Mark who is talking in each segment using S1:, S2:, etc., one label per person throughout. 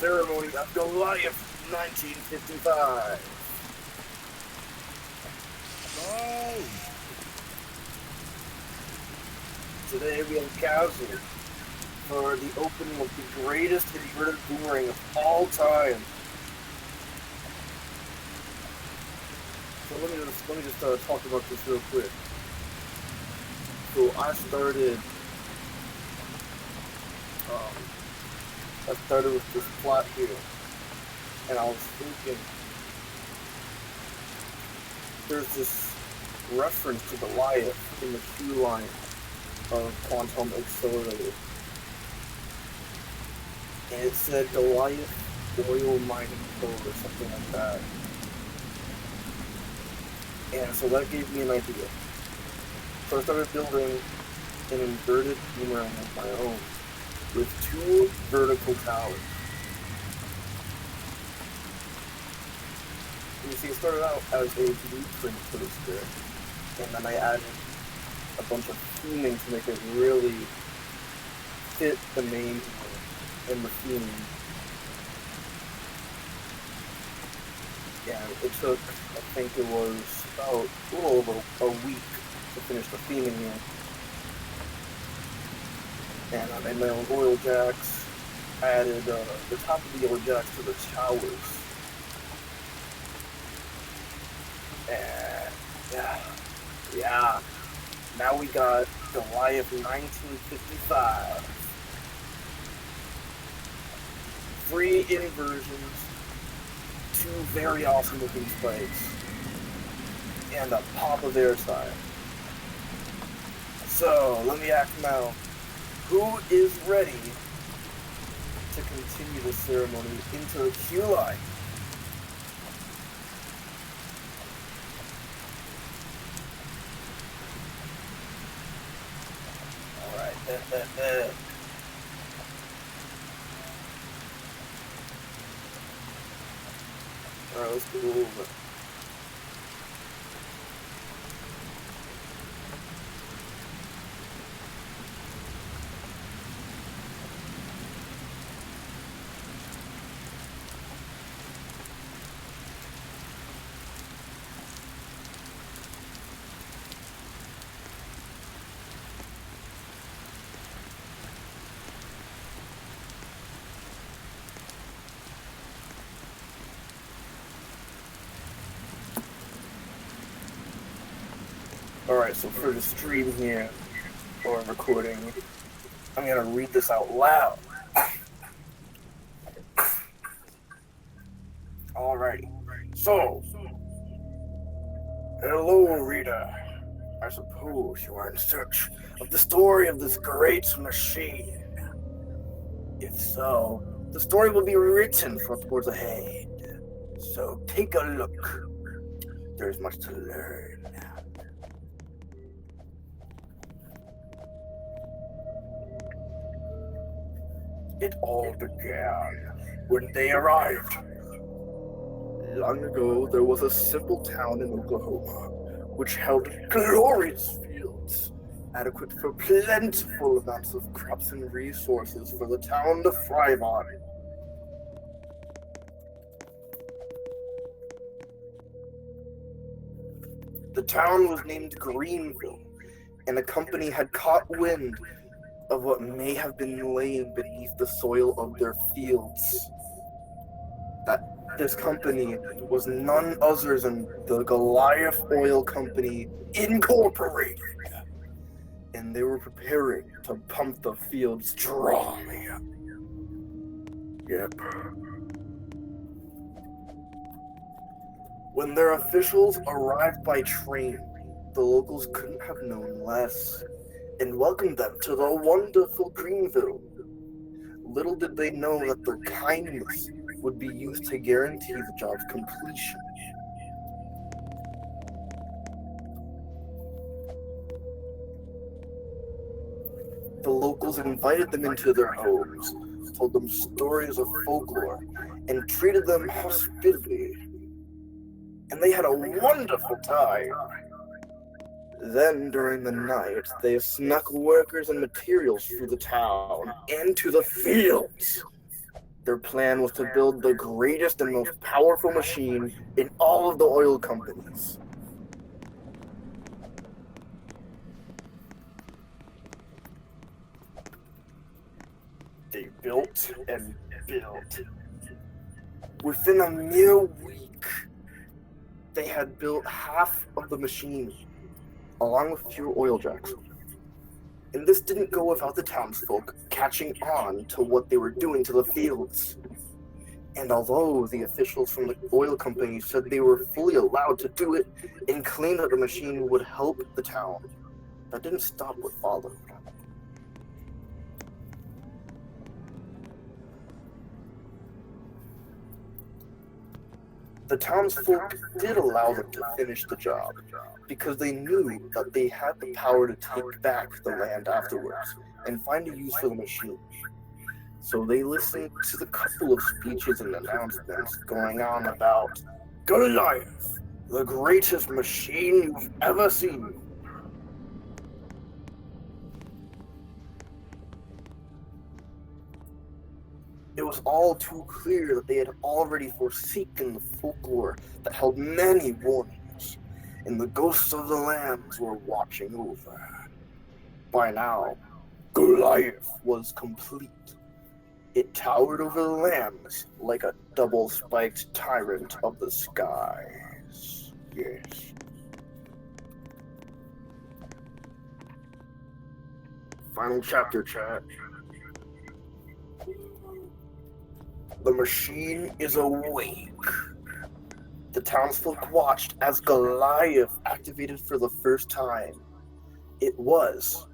S1: ceremony of Goliath 1955.
S2: Oh!
S1: Today we have gathered for the opening of the greatest inverted boomerang of all time. So let me just talk about this real quick. So I started with this plot here, and I was thinking, there's this reference to Goliath in the Q line of Quantum Accelerated, and it said Goliath Oil Mining Co. or something like that. And so that gave me an idea. So I started building an inverted boomerang of my own with 2 vertical towers. You see, it started out as a blueprint poster, and then I added a bunch of theming to make it really fit the name and the theme. Yeah, it took, I think it was about a little over a week to finish the theming here. And I made my own oil jacks. I added the top of the oil jacks to the towers. And yeah. Now we got Goliath 1955. 3 inversions, 2 very awesome looking spikes, and a pop of air side. So let me ask now, who is ready to continue the ceremony into the queue line? Alright, Alright, let's go over. Alright, so for the stream here, or recording, I'm gonna read this out loud. Alrighty. So, hello, reader. I suppose you are in search of the story of this great machine. If so, the story will be written towards ahead. So take a look. There's much to learn. It all began when they arrived. Long ago, there was a simple town in Oklahoma which held glorious fields, adequate for plentiful amounts of crops and resources for the town to thrive on. The town was named Greenville, and the company had caught wind of what may have been laying beneath the soil of their fields. That this company was none other than the Goliath Oil Company Incorporated, and they were preparing to pump the fields dry. Yep. When their officials arrived by train, the locals couldn't have known less, and welcomed them to the wonderful Greenville. Little did they know that their kindness would be used to guarantee the job's completion. The locals invited them into their homes, told them stories of folklore, and treated them hospitably. And they had a wonderful time. Then, during the night, they snuck workers and materials through the town and to the fields. Their plan was to build the greatest and most powerful machine in all of the oil companies. They built and built. Within a mere week, they had built half of the machine, along with fewer oil jacks. And this didn't go without the townsfolk catching on to what they were doing to the fields. And although the officials from the oil company said they were fully allowed to do it and claimed that the machine would help the town, that didn't stop what followed. The townsfolk did allow them to finish the job because they knew that they had the power to take back the land afterwards and find a use for the machine. So they listened to the couple of speeches and announcements going on about Goliath, the greatest machine you've ever seen. It was all too clear that they had already forsaken the folklore that held many warnings, and the ghosts of the lambs were watching over. By now, Goliath was complete. It towered over the lambs like a double-spiked tyrant of the skies. Yes. Final chapter, chat. The machine is awake. The townsfolk watched as Goliath activated for the first time. It was,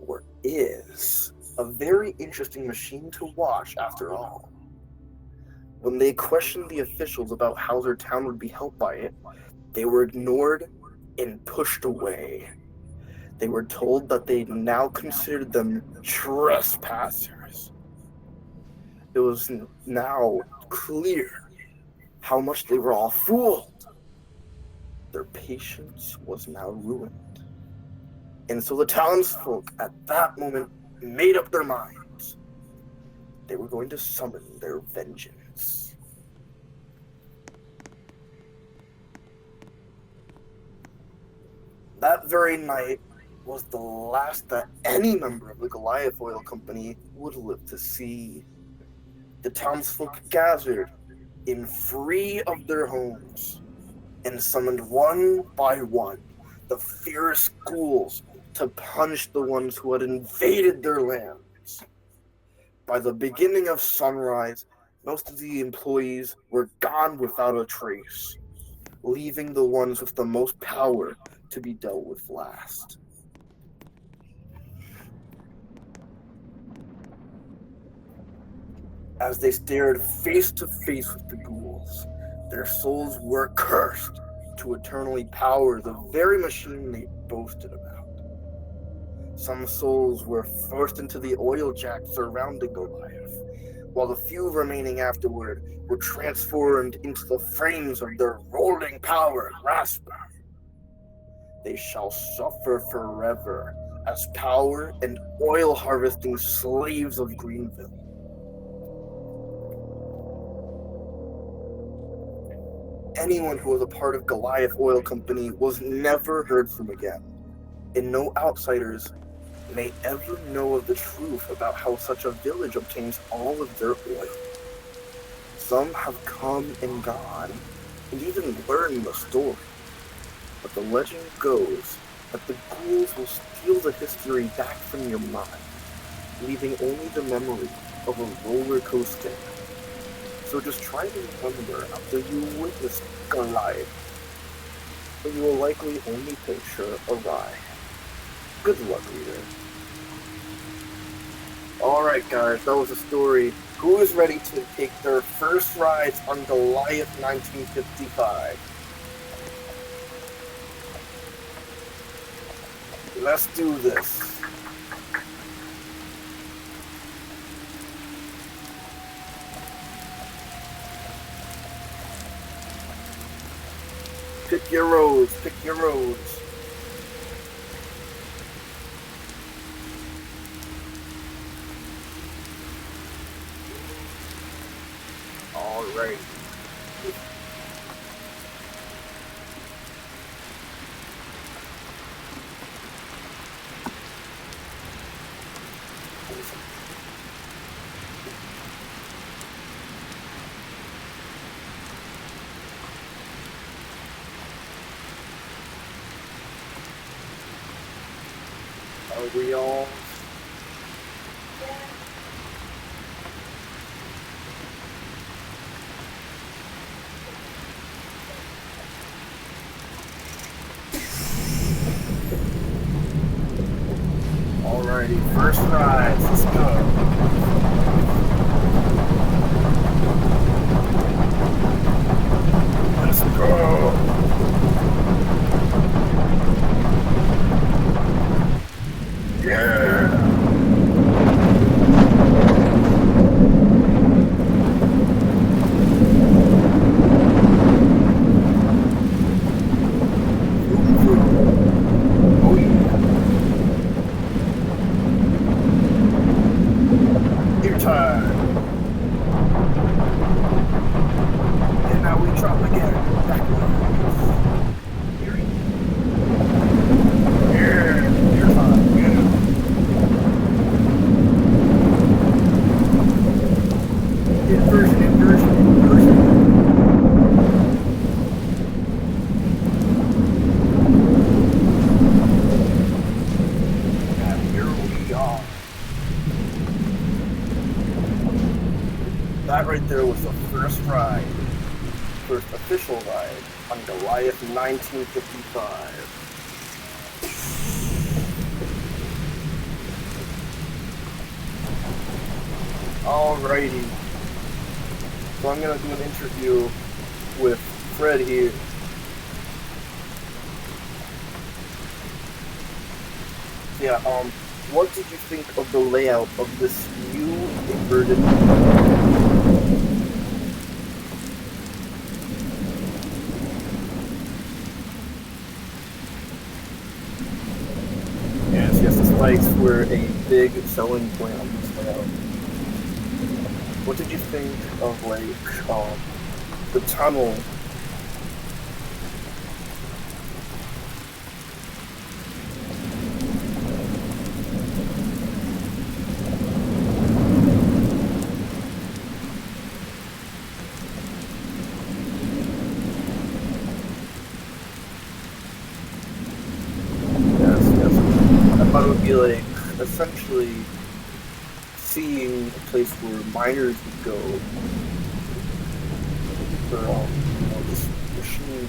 S1: or is, a very interesting machine to watch after all. When they questioned the officials about how their town would be helped by it, they were ignored and pushed away. They were told that they now considered them trespassers. It was now clear how much they were all fooled. Their patience was now ruined. And so the townsfolk at that moment made up their minds. They were going to summon their vengeance. That very night was the last that any member of the Goliath Oil Company would live to see. The townsfolk gathered in 3 of their homes and summoned one by one the fierce ghouls to punish the ones who had invaded their lands. By the beginning of sunrise, most of the employees were gone without a trace, leaving the ones with the most power to be dealt with last. As they stared face to face with the ghouls, their souls were cursed to eternally power the very machine they boasted about. Some souls were forced into the oil jack surrounding Goliath, while the few remaining afterward were transformed into the frames of their rolling power grasper. They shall suffer forever as power and oil harvesting slaves of Greenville. Anyone who was a part of Goliath Oil Company was never heard from again, and no outsiders may ever know of the truth about how such a village obtains all of their oil. Some have come and gone, and even learned the story, but the legend goes that the ghouls will steal the history back from your mind, leaving only the memory of a roller coaster. So just try to remember after you witness Goliath, but you will likely only picture a ride. Good luck, reader. Alright guys, that was the story. Who is ready to take their first rides on Goliath 1955? Let's do this. Pick your roads, pick your roads. Alright. Are we all? Alrighty, first rise, let's go. Let's go. Yeah. Oh yeah. Your time. And now we drop again. Backwards. Yeah. Your time. Yeah. Inversion. And here we are. That right there was the first official ride on Goliath 1955. Alrighty. So I'm gonna do an interview with Fred here. Yeah, what did you think of the layout of this new inverted? Yes, the spikes were a big selling point on this layout. What did you think of, like, the tunnel? I thought it would be like essentially seeing a place where miners would go for this machine.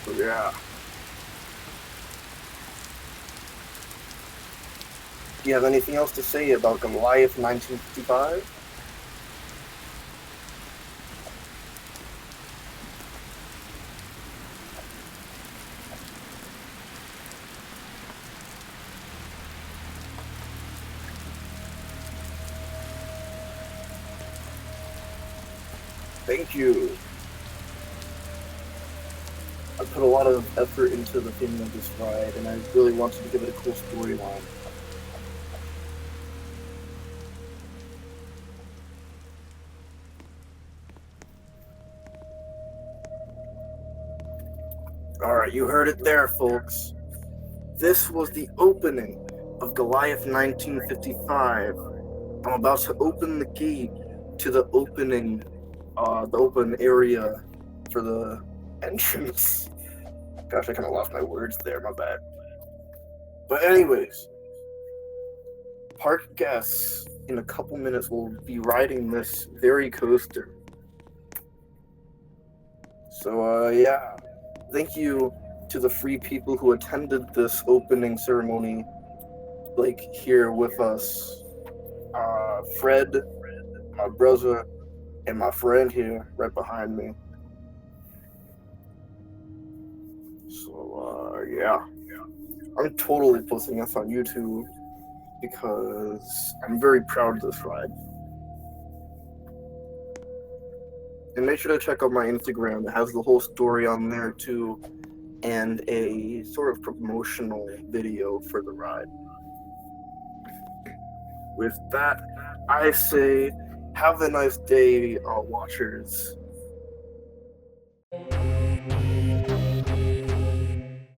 S1: So yeah. Do you have anything else to say about Goliath 1955? Thank you. I put a lot of effort into the theme of this ride, and I really wanted to give it a cool storyline. Alright, you heard it there, folks. This was the opening of Goliath 1955. I'm about to open the gate to the open area for the entrance. Gosh, I kind of lost my words there, my bad. But anyways, park guests in a couple minutes will be riding this very coaster. So, yeah. Thank you to the free people who attended this opening ceremony, like, here with us. Fred, my brother, and my friend here, right behind me. So, yeah. I'm totally posting this on YouTube because I'm very proud of this ride. And make sure to check out my Instagram. It has the whole story on there too, and a sort of promotional video for the ride. With that, I say Have a nice day, watchers.